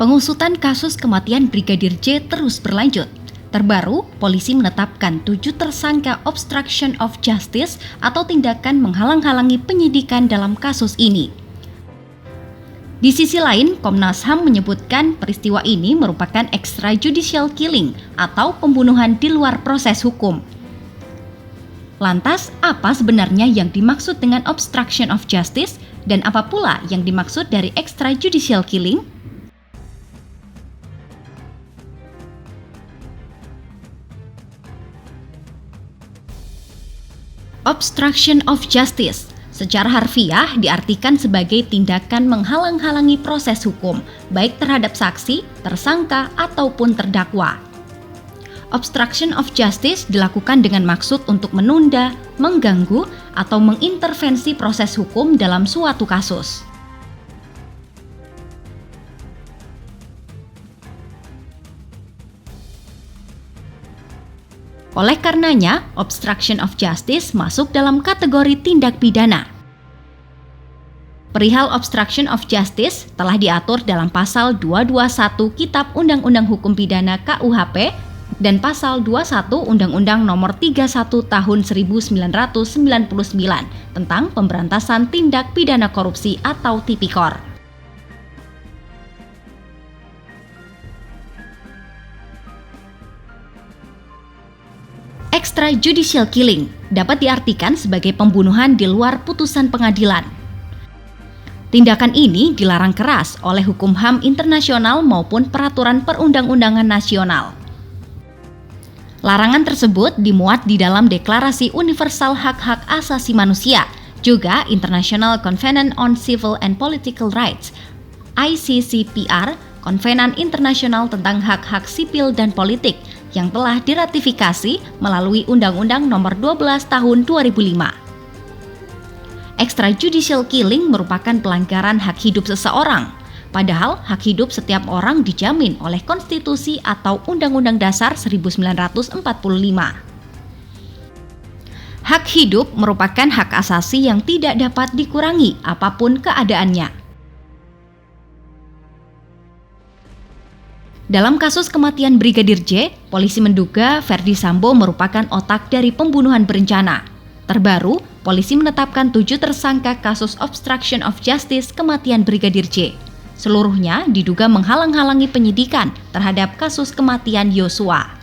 Pengusutan kasus kematian Brigadir J terus berlanjut. Terbaru, polisi menetapkan 7 tersangka obstruction of justice atau tindakan menghalang-halangi penyidikan dalam kasus ini. Di sisi lain, Komnas HAM menyebutkan peristiwa ini merupakan extrajudicial killing atau pembunuhan di luar proses hukum. Lantas, apa sebenarnya yang dimaksud dengan obstruction of justice dan apa pula yang dimaksud dari extrajudicial killing? Obstruction of justice secara harfiah diartikan sebagai tindakan menghalang-halangi proses hukum, baik terhadap saksi, tersangka, ataupun terdakwa. Obstruction of justice dilakukan dengan maksud untuk menunda, mengganggu, atau mengintervensi proses hukum dalam suatu kasus. Oleh karenanya, obstruction of justice masuk dalam kategori tindak pidana. Perihal obstruction of justice telah diatur dalam pasal 221 Kitab Undang-Undang Hukum Pidana KUHP dan pasal 21 Undang-Undang Nomor 31 Tahun 1999 tentang pemberantasan tindak pidana korupsi atau Tipikor. Extrajudicial killing dapat diartikan sebagai pembunuhan di luar putusan pengadilan. Tindakan ini dilarang keras oleh hukum HAM internasional maupun peraturan perundang-undangan nasional. Larangan tersebut dimuat di dalam Deklarasi Universal Hak-Hak Asasi Manusia, juga International Covenant on Civil and Political Rights, ICCPR, Konvenan Internasional tentang Hak-Hak Sipil dan Politik, yang telah diratifikasi melalui Undang-Undang Nomor 12 Tahun 2005. Extrajudicial killing merupakan pelanggaran hak hidup seseorang, padahal hak hidup setiap orang dijamin oleh Konstitusi atau Undang-Undang Dasar 1945. Hak hidup merupakan hak asasi yang tidak dapat dikurangi apapun keadaannya. Dalam kasus kematian Brigadir J, polisi menduga Verdi Sambo merupakan otak dari pembunuhan berencana. Terbaru, polisi menetapkan 7 tersangka kasus obstruction of justice kematian Brigadir J. Seluruhnya diduga menghalang-halangi penyidikan terhadap kasus kematian Yosua.